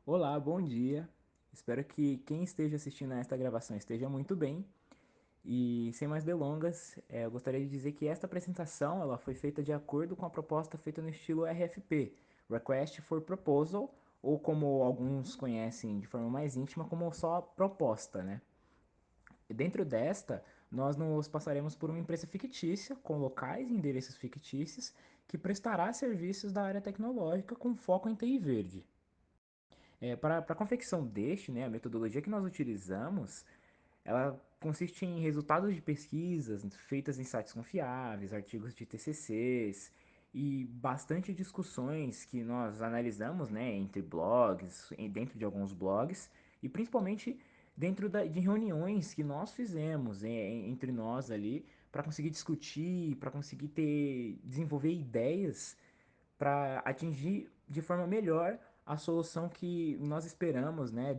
Olá, bom dia. Espero que quem esteja assistindo a esta gravação esteja muito bem. E sem mais delongas, eu gostaria de dizer que esta apresentação ela foi feita de acordo com a proposta feita no estilo RFP, Request for Proposal, ou como alguns conhecem de forma mais íntima, como só proposta, né? E dentro desta, nós nos passaremos por uma empresa fictícia, com locais e endereços fictícios, que prestará serviços da área tecnológica com foco em TI verde. Para a confecção deste, né, a metodologia que nós utilizamos, ela consiste em resultados de pesquisas feitas em sites confiáveis, artigos de TCCs e bastante discussões que nós analisamos, né, entre blogs, dentro de alguns blogs e principalmente dentro de reuniões que nós fizemos entre nós ali para conseguir discutir, para conseguir desenvolver ideias para atingir de forma melhor a solução que nós esperamos, né,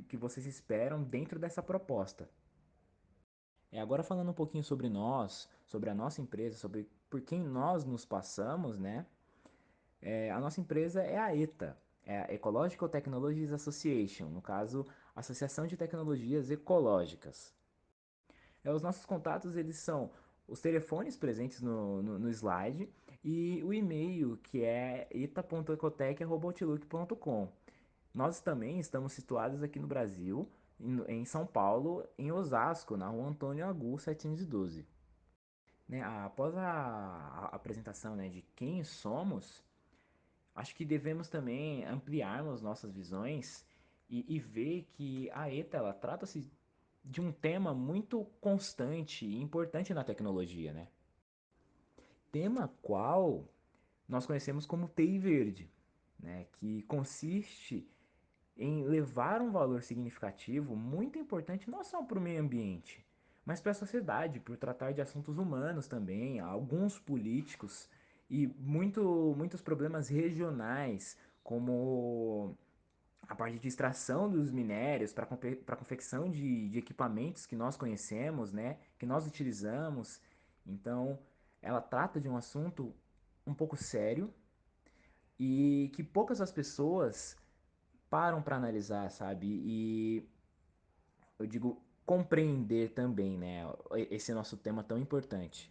que vocês esperam dentro dessa proposta. Agora falando um pouquinho sobre nós, sobre a nossa empresa, sobre por quem nós nos passamos, né? A nossa empresa é a ETA, é a Ecological Technologies Association, no caso, Associação de Tecnologias Ecológicas. Os nossos contatos eles são os telefones presentes no slide e o e-mail que é ita.ecotec@outlook.com. Nós também estamos situados aqui no Brasil, em São Paulo, em Osasco, na rua Antônio Agu 712. Né, após a apresentação, né, de quem somos, acho que devemos também ampliarmos nossas visões e ver que a ETA ela trata-se de um tema muito constante e importante na tecnologia, né? Tema qual nós conhecemos como TI verde, né? Que consiste em levar um valor significativo muito importante não só para o meio ambiente, mas para a sociedade, por tratar de assuntos humanos também, alguns políticos e muitos problemas regionais, como a parte de extração dos minérios para confecção de equipamentos que nós conhecemos, né, que nós utilizamos. Então, ela trata de um assunto um pouco sério e que poucas as pessoas param para analisar, sabe? E eu digo compreender também, né, esse nosso tema tão importante.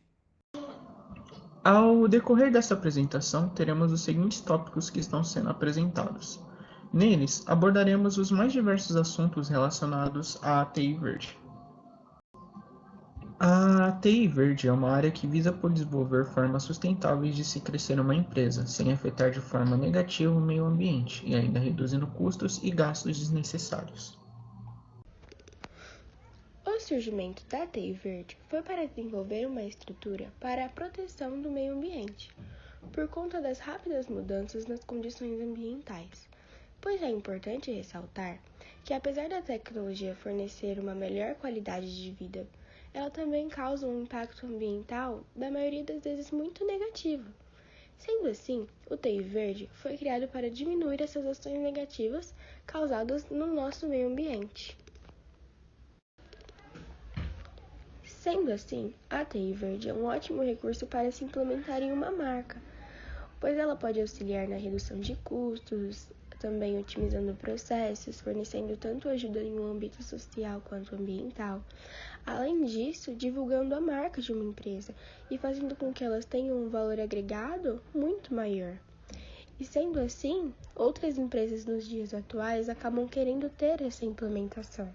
Ao decorrer desta apresentação, teremos os seguintes tópicos que estão sendo apresentados. Neles, abordaremos os mais diversos assuntos relacionados à TI verde. A TI verde é uma área que visa por desenvolver formas sustentáveis de se crescer uma empresa, sem afetar de forma negativa o meio ambiente e ainda reduzindo custos e gastos desnecessários. O surgimento da TI verde foi para desenvolver uma estrutura para a proteção do meio ambiente, por conta das rápidas mudanças nas condições ambientais. Pois é importante ressaltar que, apesar da tecnologia fornecer uma melhor qualidade de vida, ela também causa um impacto ambiental, da maioria das vezes, muito negativo. Sendo assim, o TI verde foi criado para diminuir essas ações negativas causadas no nosso meio ambiente. Sendo assim, a TI verde é um ótimo recurso para se implementar em uma marca, pois ela pode auxiliar na redução de custos, também otimizando processos, fornecendo tanto ajuda em um âmbito social quanto ambiental. Além disso, divulgando a marca de uma empresa e fazendo com que elas tenham um valor agregado muito maior. E sendo assim, outras empresas nos dias atuais acabam querendo ter essa implementação.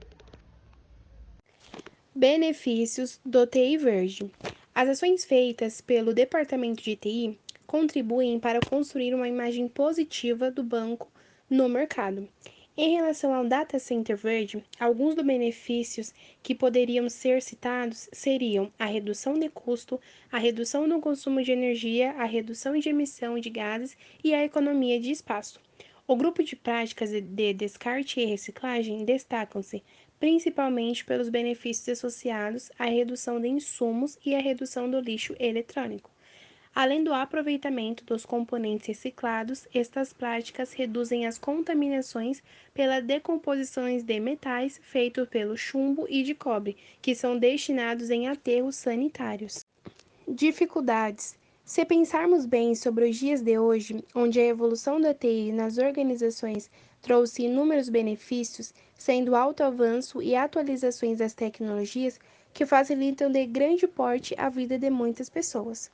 Benefícios do TI Verde. As ações feitas pelo Departamento de TI contribuem para construir uma imagem positiva do banco no mercado. Em relação ao Data Center Verde, alguns dos benefícios que poderiam ser citados seriam a redução de custo, a redução no consumo de energia, a redução de emissão de gases e a economia de espaço. O grupo de práticas de descarte e reciclagem destacam-se principalmente pelos benefícios associados à redução de insumos e à redução do lixo eletrônico. Além do aproveitamento dos componentes reciclados, estas práticas reduzem as contaminações pela decomposição de metais feitos pelo chumbo e de cobre, que são destinados em aterros sanitários. Dificuldades. Se pensarmos bem sobre os dias de hoje, onde a evolução da TI nas organizações trouxe inúmeros benefícios, sendo alto avanço e atualizações das tecnologias que facilitam de grande porte a vida de muitas pessoas.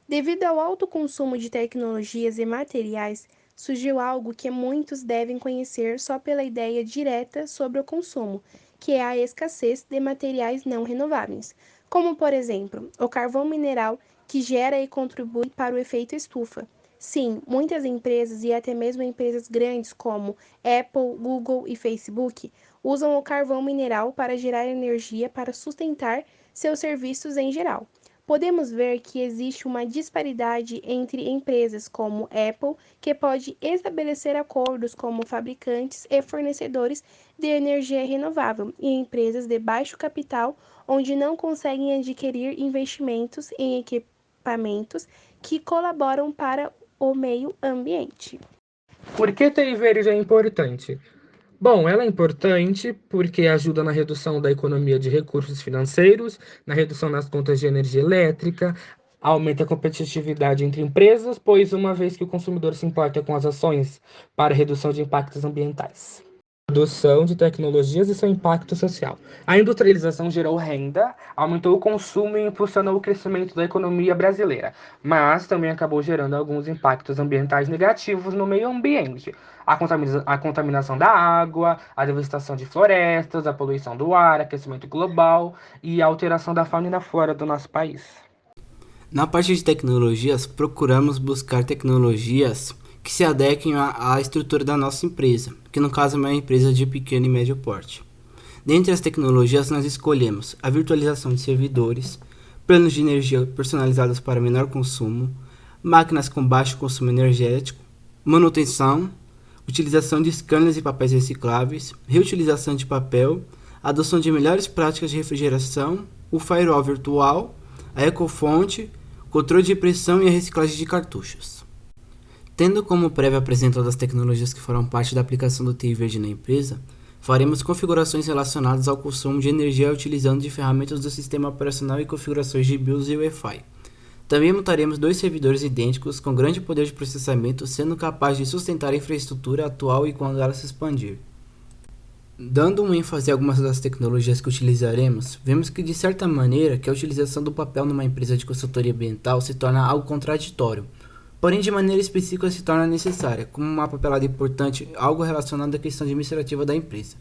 Devido ao alto consumo de tecnologias e materiais, surgiu algo que muitos devem conhecer só pela ideia direta sobre o consumo, que é a escassez de materiais não renováveis, como, por exemplo, o carvão mineral, que gera e contribui para o efeito estufa. Sim, muitas empresas e até mesmo empresas grandes como Apple, Google e Facebook usam o carvão mineral para gerar energia para sustentar seus serviços em geral. Podemos ver que existe uma disparidade entre empresas como Apple, que pode estabelecer acordos como fabricantes e fornecedores de energia renovável, e empresas de baixo capital, onde não conseguem adquirir investimentos em equipamentos que colaboram para o meio ambiente. Por que TI verde é importante? Bom, ela é importante porque ajuda na redução da economia de recursos financeiros, na redução das contas de energia elétrica, aumenta a competitividade entre empresas, pois uma vez que o consumidor se importa com as ações para redução de impactos ambientais. Produção de tecnologias e seu impacto social. A industrialização gerou renda, aumentou o consumo e impulsionou o crescimento da economia brasileira, mas também acabou gerando alguns impactos ambientais negativos no meio ambiente. A contaminação da água, a devastação de florestas, a poluição do ar, aquecimento global e a alteração da fauna e da flora do nosso país. Na parte de tecnologias, procuramos buscar tecnologias que se adequem à estrutura da nossa empresa, que no caso é uma empresa de pequeno e médio porte. Dentre as tecnologias, nós escolhemos a virtualização de servidores, planos de energia personalizados para menor consumo, máquinas com baixo consumo energético, manutenção, utilização de scanners e papéis recicláveis, reutilização de papel, adoção de melhores práticas de refrigeração, o firewall virtual, a ecofonte, controle de pressão e a reciclagem de cartuchos. Tendo como prévia apresentado as tecnologias que farão parte da aplicação do TI verde na empresa, faremos configurações relacionadas ao consumo de energia utilizando de ferramentas do sistema operacional e configurações de BIOS e Wi-Fi. Também montaremos 2 servidores idênticos com grande poder de processamento, sendo capazes de sustentar a infraestrutura atual e quando ela se expandir. Dando um ênfase a algumas das tecnologias que utilizaremos, vemos que de certa maneira que a utilização do papel numa empresa de consultoria ambiental se torna algo contraditório, porém de maneira específica se torna necessária, como uma papelada importante, algo relacionado à questão administrativa da empresa.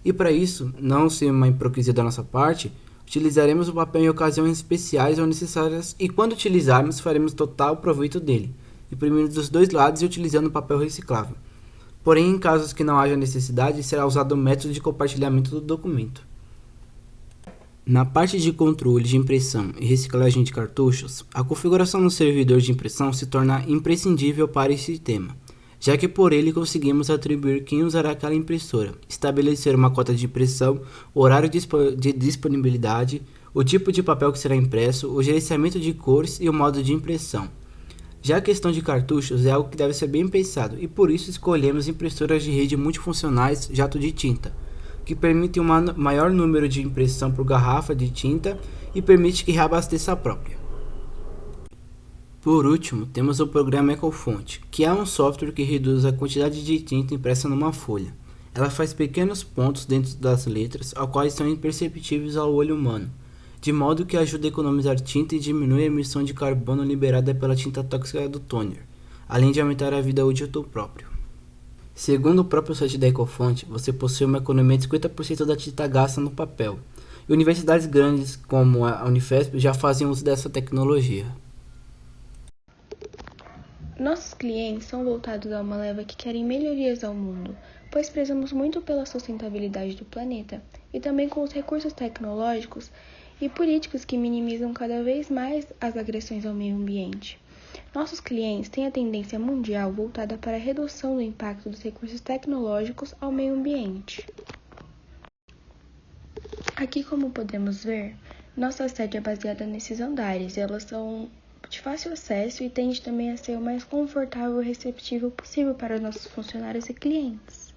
E para isso, não ser uma hipocrisia da nossa parte, utilizaremos o papel em ocasiões especiais ou necessárias e quando utilizarmos faremos total proveito dele, imprimindo dos 2 lados e utilizando o papel reciclável. Porém, em casos que não haja necessidade, será usado o método de compartilhamento do documento. Na parte de controle de impressão e reciclagem de cartuchos, a configuração no servidor de impressão se torna imprescindível para esse tema, já que por ele conseguimos atribuir quem usará aquela impressora, estabelecer uma cota de impressão, horário de disponibilidade, o tipo de papel que será impresso, o gerenciamento de cores e o modo de impressão. Já a questão de cartuchos é algo que deve ser bem pensado e por isso escolhemos impressoras de rede multifuncionais jato de tinta, que permitem um maior número de impressão por garrafa de tinta e permite que reabasteça a própria. Por último, temos o programa Ecofonte, que é um software que reduz a quantidade de tinta impressa numa folha. Ela faz pequenos pontos dentro das letras, aos quais são imperceptíveis ao olho humano, de modo que ajuda a economizar tinta e diminui a emissão de carbono liberada pela tinta tóxica do toner, além de aumentar a vida útil do próprio. Segundo o próprio site da Ecofonte, você possui uma economia de 50% da tinta gasta no papel, e universidades grandes como a Unifesp já fazem uso dessa tecnologia. Nossos clientes são voltados a uma leva que querem melhorias ao mundo, pois prezamos muito pela sustentabilidade do planeta, e também com os recursos tecnológicos e políticos que minimizam cada vez mais as agressões ao meio ambiente. Nossos clientes têm a tendência mundial voltada para a redução do impacto dos recursos tecnológicos ao meio ambiente. Aqui, como podemos ver, nossa sede é baseada nesses andares, e elas são de fácil acesso e tende também a ser o mais confortável e receptível possível para os nossos funcionários e clientes.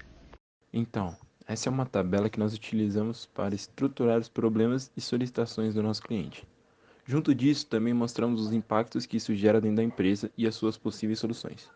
Então, essa é uma tabela que nós utilizamos para estruturar os problemas e solicitações do nosso cliente. Junto disso, também mostramos os impactos que isso gera dentro da empresa e as suas possíveis soluções.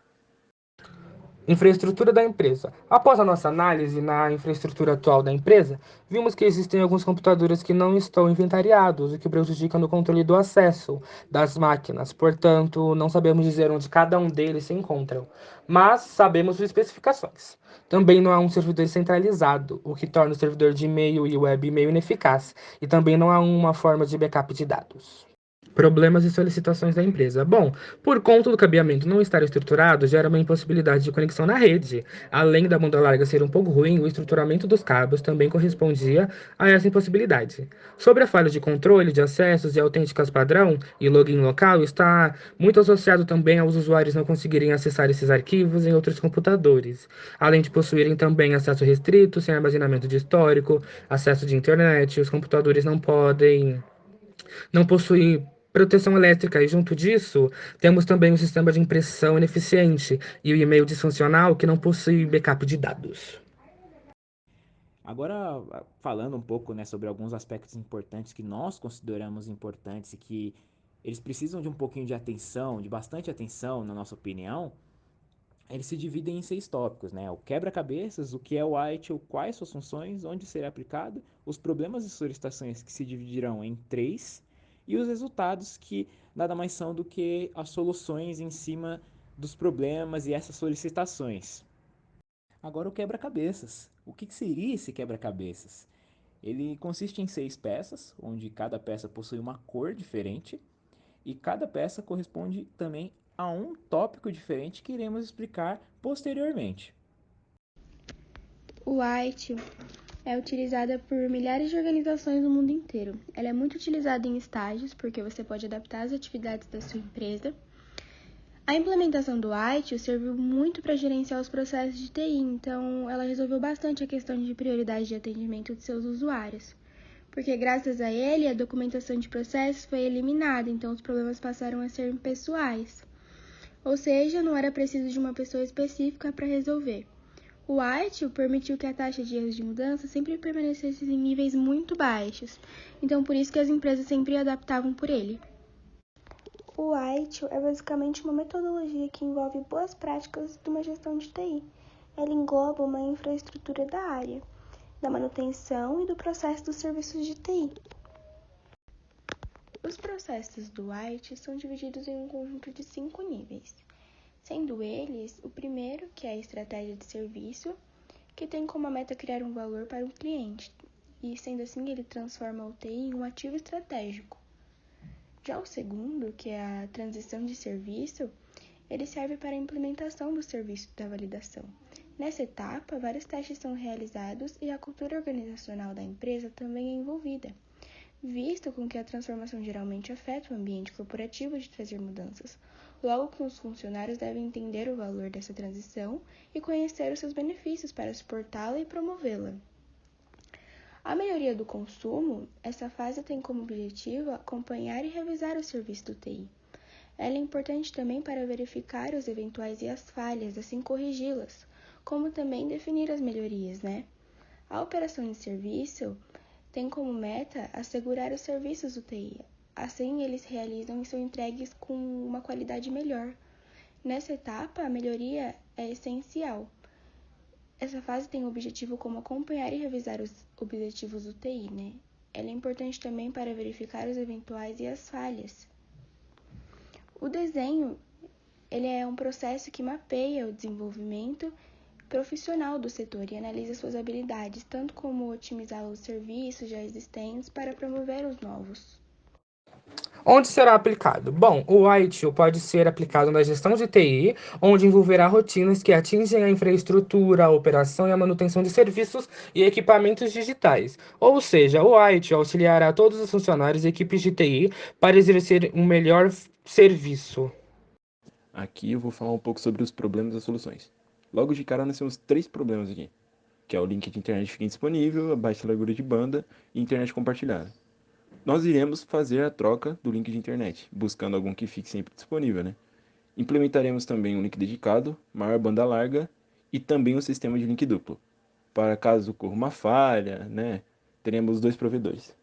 Infraestrutura da empresa. Após a nossa análise na infraestrutura atual da empresa, vimos que existem alguns computadores que não estão inventariados, o que prejudica no controle do acesso das máquinas. Portanto, não sabemos dizer onde cada um deles se encontram, mas sabemos as especificações. Também não há um servidor centralizado, o que torna o servidor de e-mail e web meio ineficaz, e também não há uma forma de backup de dados. Problemas e solicitações da empresa. Bom, por conta do cabeamento não estar estruturado, gera uma impossibilidade de conexão na rede. Além da banda larga ser um pouco ruim, o estruturamento dos cabos também correspondia a essa impossibilidade. Sobre a falha de controle de acessos e autênticas padrão e login local, está muito associado também aos usuários não conseguirem acessar esses arquivos em outros computadores, além de possuírem também acesso restrito, sem armazenamento de histórico, acesso de internet, os computadores não possui proteção elétrica e, junto disso, temos também um sistema de impressão ineficiente e o e-mail disfuncional que não possui backup de dados. Agora, falando um pouco, né, sobre alguns aspectos importantes que nós consideramos importantes e que eles precisam de um pouquinho de atenção, de bastante atenção, na nossa opinião, eles se dividem em 6 tópicos, né? O quebra-cabeças, o que é o ITIL, quais suas funções, onde será aplicado, os problemas e solicitações que se dividirão em 3 e os resultados que nada mais são do que as soluções em cima dos problemas e essas solicitações. Agora o quebra-cabeças. O que seria esse quebra-cabeças? Ele consiste em 6 peças, onde cada peça possui uma cor diferente e cada peça corresponde também a um tópico diferente que iremos explicar posteriormente. O ITIL é utilizada por milhares de organizações no mundo inteiro. Ela é muito utilizada em estágios, porque você pode adaptar as atividades da sua empresa. A implementação do ITIL serviu muito para gerenciar os processos de TI, então ela resolveu bastante a questão de prioridade de atendimento de seus usuários. Porque graças a ele, a documentação de processos foi eliminada, então os problemas passaram a ser pessoais. Ou seja, não era preciso de uma pessoa específica para resolver. O ITIL permitiu que a taxa de erros de mudança sempre permanecesse em níveis muito baixos, então por isso que as empresas sempre adaptavam por ele. O ITIL é basicamente uma metodologia que envolve boas práticas de uma gestão de TI. Ela engloba uma infraestrutura da área, da manutenção e do processo dos serviços de TI. Os processos do ITIL são divididos em um conjunto de 5 níveis, sendo eles o primeiro, que é a estratégia de serviço, que tem como meta criar um valor para o cliente, e sendo assim ele transforma o TI em um ativo estratégico. Já o segundo, que é a transição de serviço, ele serve para a implementação do serviço da validação. Nessa etapa, vários testes são realizados e a cultura organizacional da empresa também é envolvida, visto com que a transformação geralmente afeta o ambiente corporativo de trazer mudanças. Logo que os funcionários devem entender o valor dessa transição e conhecer os seus benefícios para suportá-la e promovê-la. A melhoria do consumo, essa fase tem como objetivo acompanhar e revisar o serviço do TI. Ela é importante também para verificar os eventuais e as falhas, assim corrigi-las, como também definir as melhorias, né? A operação de serviço tem como meta assegurar os serviços do TI. Assim, eles realizam e são entregues com uma qualidade melhor. Nessa etapa, a melhoria é essencial. Essa fase tem o objetivo como acompanhar e revisar os objetivos do TI, né? Ela é importante também para verificar os eventuais e as falhas. O desenho, ele é um processo que mapeia o desenvolvimento profissional do setor e analisa suas habilidades, tanto como otimizar os serviços já existentes para promover os novos. Onde será aplicado? Bom, o ITIL pode ser aplicado na gestão de TI, onde envolverá rotinas que atingem a infraestrutura, a operação e a manutenção de serviços e equipamentos digitais. Ou seja, o ITIL auxiliará todos os funcionários e equipes de TI para exercer um melhor serviço. Aqui eu vou falar um pouco sobre os problemas e as soluções. Logo de cara nós temos 3 problemas aqui, que é o link de internet fica indisponível, a baixa largura de banda e internet compartilhada. Nós iremos fazer a troca do link de internet, buscando algum que fique sempre disponível, né? Implementaremos também um link dedicado, maior banda larga e também um sistema de link duplo. Para caso ocorra uma falha, né? Teremos 2 provedores.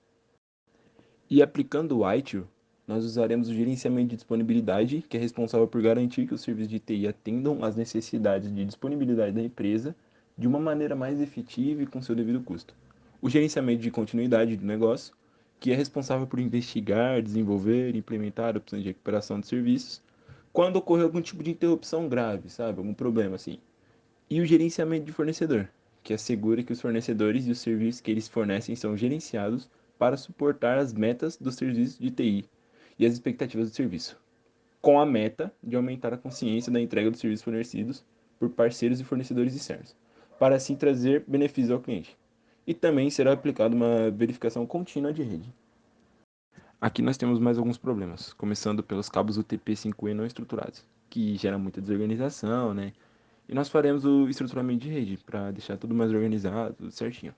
E aplicando o ITIL, nós usaremos o gerenciamento de disponibilidade, que é responsável por garantir que os serviços de TI atendam às necessidades de disponibilidade da empresa de uma maneira mais efetiva e com seu devido custo. O gerenciamento de continuidade do negócio, que é responsável por investigar, desenvolver e implementar opções de recuperação de serviços quando ocorrer algum tipo de interrupção grave, sabe? Algum problema assim. E o gerenciamento de fornecedor, que assegura que os fornecedores e os serviços que eles fornecem são gerenciados para suportar as metas dos serviços de TI e as expectativas do serviço, com a meta de aumentar a consciência da entrega dos serviços fornecidos por parceiros e fornecedores externos, para assim trazer benefícios ao cliente. E também será aplicada uma verificação contínua de rede. Aqui nós temos mais alguns problemas, começando pelos cabos UTP-5E não estruturados, que gera muita desorganização, né? E nós faremos o estruturamento de rede para deixar tudo mais organizado, tudo certinho.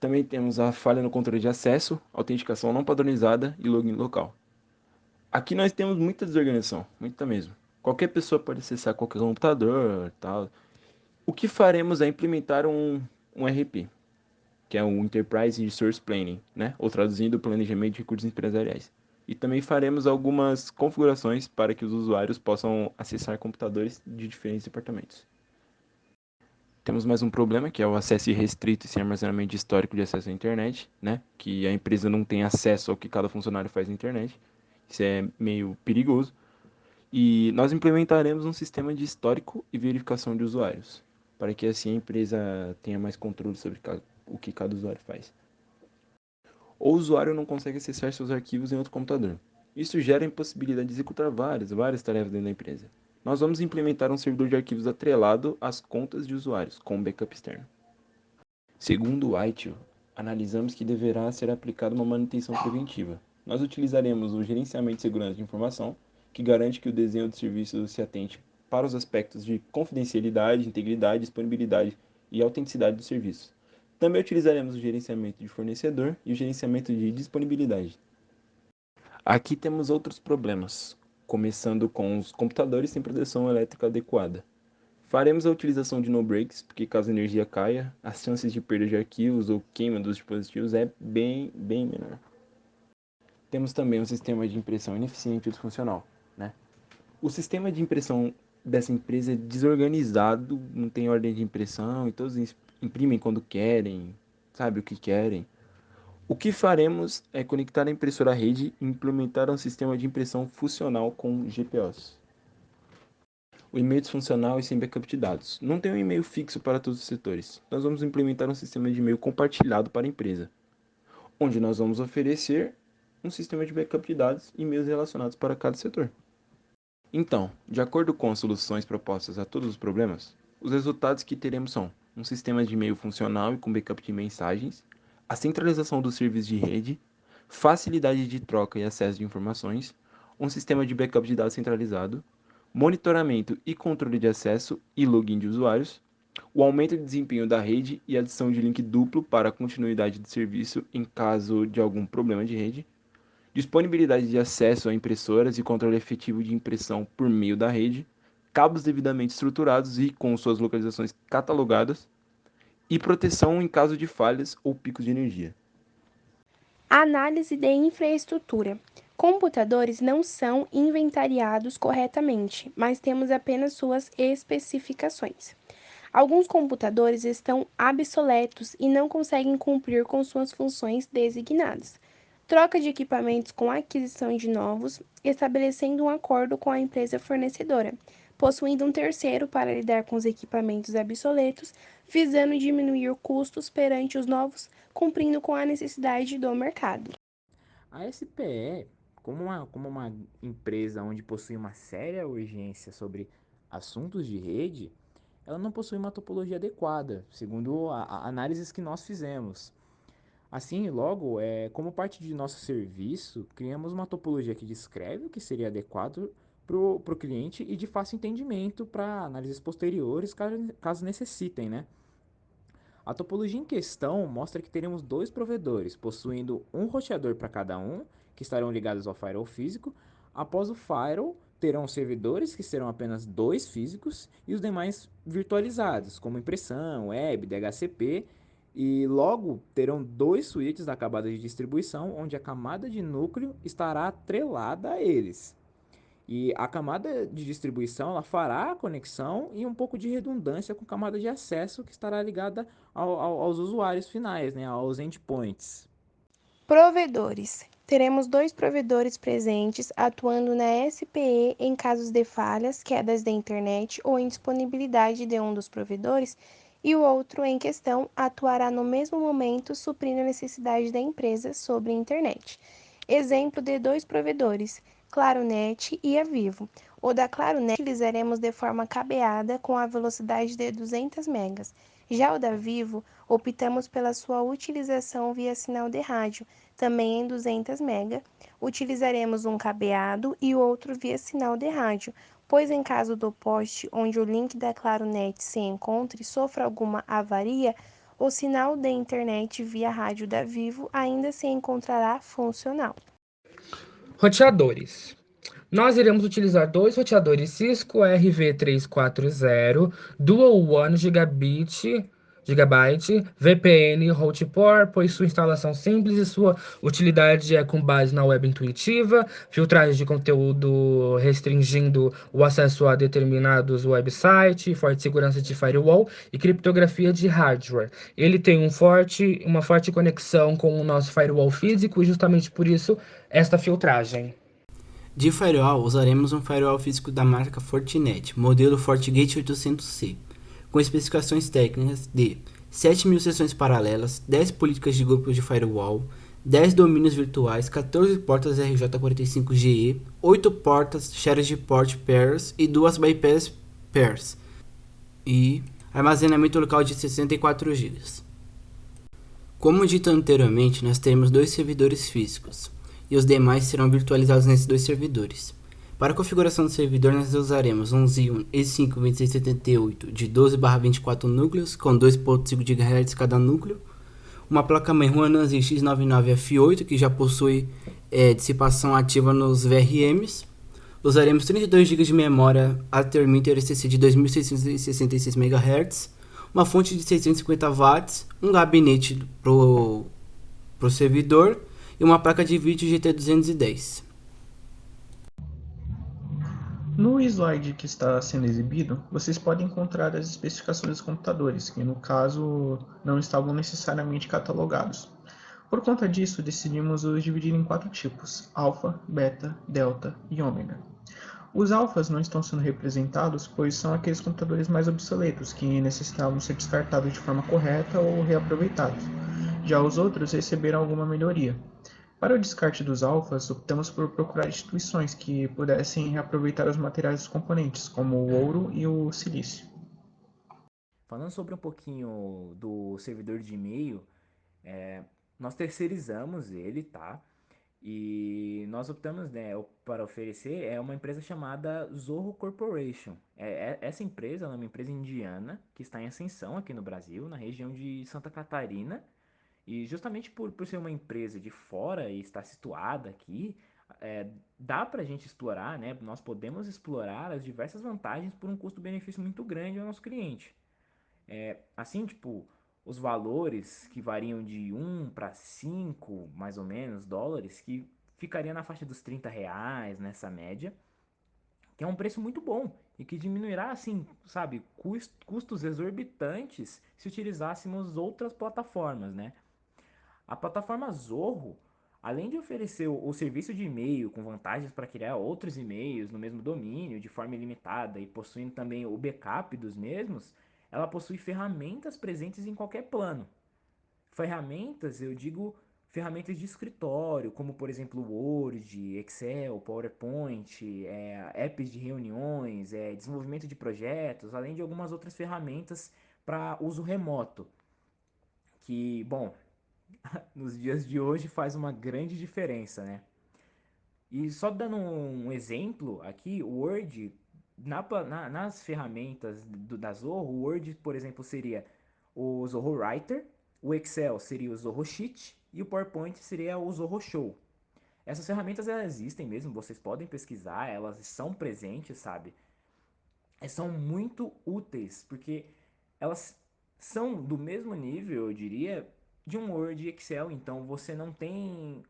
Também temos a falha no controle de acesso, autenticação não padronizada e login local. Aqui nós temos muita desorganização, muita mesmo. Qualquer pessoa pode acessar qualquer computador, tal. O que faremos é implementar um RP, que é o Enterprise Resource Planning, né? Ou traduzindo, planejamento de recursos empresariais. E também faremos algumas configurações para que os usuários possam acessar computadores de diferentes departamentos. Temos mais um problema, que é o acesso irrestrito e sem armazenamento de histórico de acesso à internet, né? Que a empresa não tem acesso ao que cada funcionário faz na internet. Isso é meio perigoso. E nós implementaremos um sistema de histórico e verificação de usuários, para que assim a empresa tenha mais controle sobre o que cada usuário faz. O usuário não consegue acessar seus arquivos em outro computador. Isso gera a impossibilidade de executar várias tarefas dentro da empresa. Nós vamos implementar um servidor de arquivos atrelado às contas de usuários, com um backup externo. Segundo o ITIL, analisamos que deverá ser aplicada uma manutenção preventiva. Nós utilizaremos o gerenciamento de segurança de informação, que garante que o desenho do serviço se atente para os aspectos de confidencialidade, integridade, disponibilidade e autenticidade do serviço. Também utilizaremos o gerenciamento de fornecedor e o gerenciamento de disponibilidade. Aqui temos outros problemas, começando com os computadores sem proteção elétrica adequada. Faremos a utilização de no-breaks, porque caso a energia caia, as chances de perda de arquivos ou queima dos dispositivos é bem menor. Temos também um sistema de impressão ineficiente e disfuncional, né? O sistema de impressão dessa empresa é desorganizado, não tem ordem de impressão e todos imprimem quando querem, sabe o que querem. O que faremos é conectar a impressora à rede e implementar um sistema de impressão funcional com GPOs. O e-mail disfuncional e sem backup de dados. Não tem um e-mail fixo para todos os setores. Nós vamos implementar um sistema de e-mail compartilhado para a empresa, onde nós vamos oferecer um sistema de backup de dados e e-mails relacionados para cada setor. Então, de acordo com as soluções propostas a todos os problemas, os resultados que teremos são um sistema de e-mail funcional e com backup de mensagens, a centralização dos serviços de rede, facilidade de troca e acesso de informações, um sistema de backup de dados centralizado, monitoramento e controle de acesso e login de usuários, o aumento de desempenho da rede e adição de link duplo para a continuidade do serviço em caso de algum problema de rede, disponibilidade de acesso a impressoras e controle efetivo de impressão por meio da rede, cabos devidamente estruturados e com suas localizações catalogadas, e proteção em caso de falhas ou picos de energia. Análise de infraestrutura. Computadores não são inventariados corretamente, mas temos apenas suas especificações. Alguns computadores estão obsoletos e não conseguem cumprir com suas funções designadas. Troca de equipamentos com aquisição de novos, estabelecendo um acordo com a empresa fornecedora, possuindo um terceiro para lidar com os equipamentos obsoletos, visando diminuir custos perante os novos, cumprindo com a necessidade do mercado. A SPE, como uma empresa onde possui uma séria urgência sobre assuntos de rede, ela não possui uma topologia adequada, segundo análises que nós fizemos. Assim, logo, como parte de nosso serviço, criamos uma topologia que descreve o que seria adequado para o cliente e de fácil entendimento para análises posteriores, caso necessitem, né? A topologia em questão mostra que teremos dois provedores, possuindo um roteador para cada um, que estarão ligados ao firewall físico. Após o firewall, terão servidores, que serão apenas dois físicos, e os demais virtualizados, como impressão, web, DHCP E logo terão dois switches da camada de distribuição, onde a camada de núcleo estará atrelada a eles. E a camada de distribuição ela fará a conexão e um pouco de redundância com a camada de acesso que estará ligada aos usuários finais, né, aos endpoints. Provedores. Teremos dois provedores presentes atuando na SPE em casos de falhas, quedas da internet ou indisponibilidade de um dos provedores, e o outro em questão atuará no mesmo momento suprindo a necessidade da empresa sobre a internet. Exemplo de dois provedores, ClaroNet e a Vivo. O da ClaroNet utilizaremos de forma cabeada com a velocidade de 200 megas. Já o da Vivo, optamos pela sua utilização via sinal de rádio, também em 200 MB. Utilizaremos um cabeado e o outro via sinal de rádio, pois em caso do poste onde o link da ClaroNet se encontre sofra alguma avaria, o sinal de internet via rádio da Vivo ainda se encontrará funcional. Roteadores. Nós iremos utilizar dois roteadores Cisco RV340 Dual 1 Gigabyte VPN Hotport, pois sua instalação simples e sua utilidade é com base na web intuitiva, filtragem de conteúdo restringindo o acesso a determinados websites, forte segurança de firewall e criptografia de hardware. Ele tem uma forte conexão com o nosso firewall físico e justamente por isso esta filtragem. De firewall, usaremos um firewall físico da marca Fortinet, modelo FortiGate 800C, com especificações técnicas de 7.000 sessões paralelas, 10 políticas de grupos de firewall, 10 domínios virtuais, 14 portas RJ45GE, 8 portas shared port pairs e 2 bypass pairs, e armazenamento local de 64 GB. Como dito anteriormente, nós teremos dois servidores físicos, e os demais serão virtualizados nesses dois servidores. Para a configuração do servidor, nós usaremos um Xeon E5-2678 de 12/24 núcleos, com 2.5 GHz cada núcleo, uma placa-mãe Huanan X99F8, que já possui dissipação ativa nos VRMs. Usaremos 32 GB de memória Ather-Minter SSD de 2666 MHz, uma fonte de 650 watts, um gabinete pro servidor, e uma placa de vídeo GT210. No slide que está sendo exibido, vocês podem encontrar as especificações dos computadores, que no caso não estavam necessariamente catalogados. Por conta disso, decidimos os dividir em 4 tipos: alfa, beta, delta e ômega. Os alfas não estão sendo representados, pois são aqueles computadores mais obsoletos, que necessitavam ser descartados de forma correta ou reaproveitados. Já os outros receberam alguma melhoria. Para o descarte dos alfas, optamos por procurar instituições que pudessem reaproveitar os materiais dos componentes, como o ouro e o silício. Falando sobre um pouquinho do servidor de e-mail, nós terceirizamos ele, tá? E nós optamos, né, para oferecer uma empresa chamada Zorro Corporation. Essa empresa é uma empresa indiana que está em ascensão aqui no Brasil, na região de Santa Catarina. E justamente por ser uma empresa de fora e estar situada aqui, dá para a gente explorar, né? Nós podemos explorar as diversas vantagens por um custo-benefício muito grande ao nosso cliente. Assim, tipo, os valores que variam de 1 para 5, mais ou menos, dólares, que ficaria na faixa dos R$ 30 nessa média, que é um preço muito bom e que diminuirá, assim, sabe, custos exorbitantes se utilizássemos outras plataformas, né? A plataforma Zorro, além de oferecer o serviço de e-mail com vantagens para criar outros e-mails no mesmo domínio de forma ilimitada e possuindo também o backup dos mesmos, ela possui ferramentas presentes em qualquer plano. Ferramentas, eu digo ferramentas de escritório, como por exemplo Word, Excel, PowerPoint, apps de reuniões, desenvolvimento de projetos, além de algumas outras ferramentas para uso remoto. Que, bom, nos dias de hoje faz uma grande diferença, né? E só dando um exemplo aqui, o Word, nas ferramentas da Zorro, o Word, por exemplo, seria o Zorro Writer, o Excel seria o Zorro Sheet e o PowerPoint seria o Zorro Show. Essas ferramentas elas existem mesmo, vocês podem pesquisar, elas são presentes, sabe? São muito úteis, porque elas são do mesmo nível, eu diria, de um Word e Excel. Então você não tem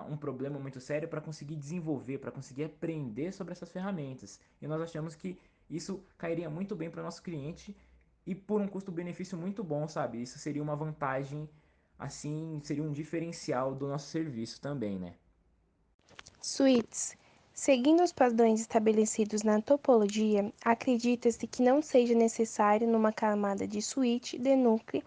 um problema muito sério para conseguir desenvolver, para conseguir aprender sobre essas ferramentas. E nós achamos que isso cairia muito bem para o nosso cliente e por um custo-benefício muito bom, sabe? Isso seria uma vantagem, assim, seria um diferencial do nosso serviço também, né? Suítes. Seguindo os padrões estabelecidos na topologia, acredita-se que não seja necessário numa camada de suíte de núcleo,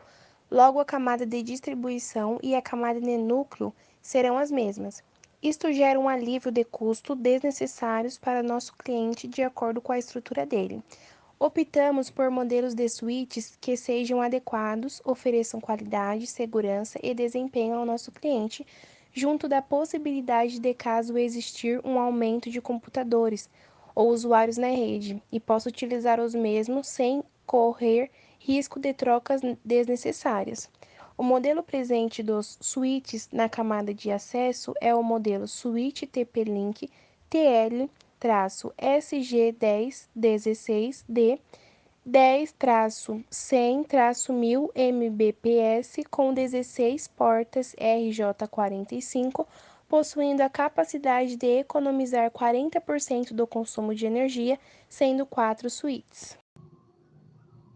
logo a camada de distribuição e a camada de núcleo serão as mesmas. Isto gera um alívio de custo desnecessários para nosso cliente de acordo com a estrutura dele. Optamos por modelos de suítes que sejam adequados, ofereçam qualidade, segurança e desempenho ao nosso cliente, junto da possibilidade de caso existir um aumento de computadores ou usuários na rede, e possa utilizar os mesmos sem correr risco de trocas desnecessárias. O modelo presente dos switches na camada de acesso é o modelo Switch TP-Link TL-SG1016D 10-100-1000 Mbps com 16 portas RJ45, possuindo a capacidade de economizar 40% do consumo de energia, sendo 4 suítes.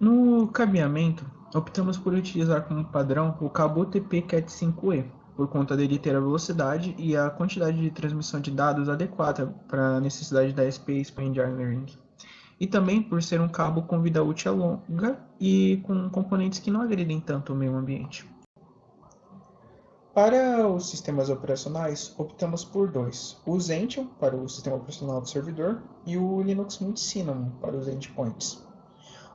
No cabeamento, optamos por utilizar como padrão o cabo UTP Cat5e, por conta dele ter a velocidade e a quantidade de transmissão de dados adequada para a necessidade da SP Expand Learning. E também por ser um cabo com vida útil longa e com componentes que não agredem tanto o meio ambiente. Para os sistemas operacionais, optamos por dois: o Xentium para o sistema operacional do servidor e o Linux Mint Cinnamon para os endpoints.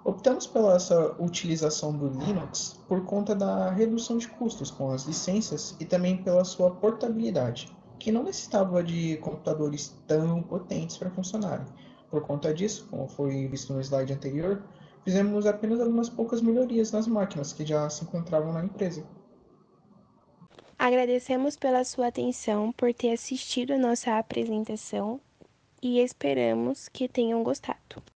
Optamos pela essa utilização do Linux por conta da redução de custos com as licenças e também pela sua portabilidade, que não necessitava de computadores tão potentes para funcionarem. Por conta disso, como foi visto no slide anterior, fizemos apenas algumas poucas melhorias nas máquinas que já se encontravam na empresa. Agradecemos pela sua atenção, por ter assistido a nossa apresentação e esperamos que tenham gostado.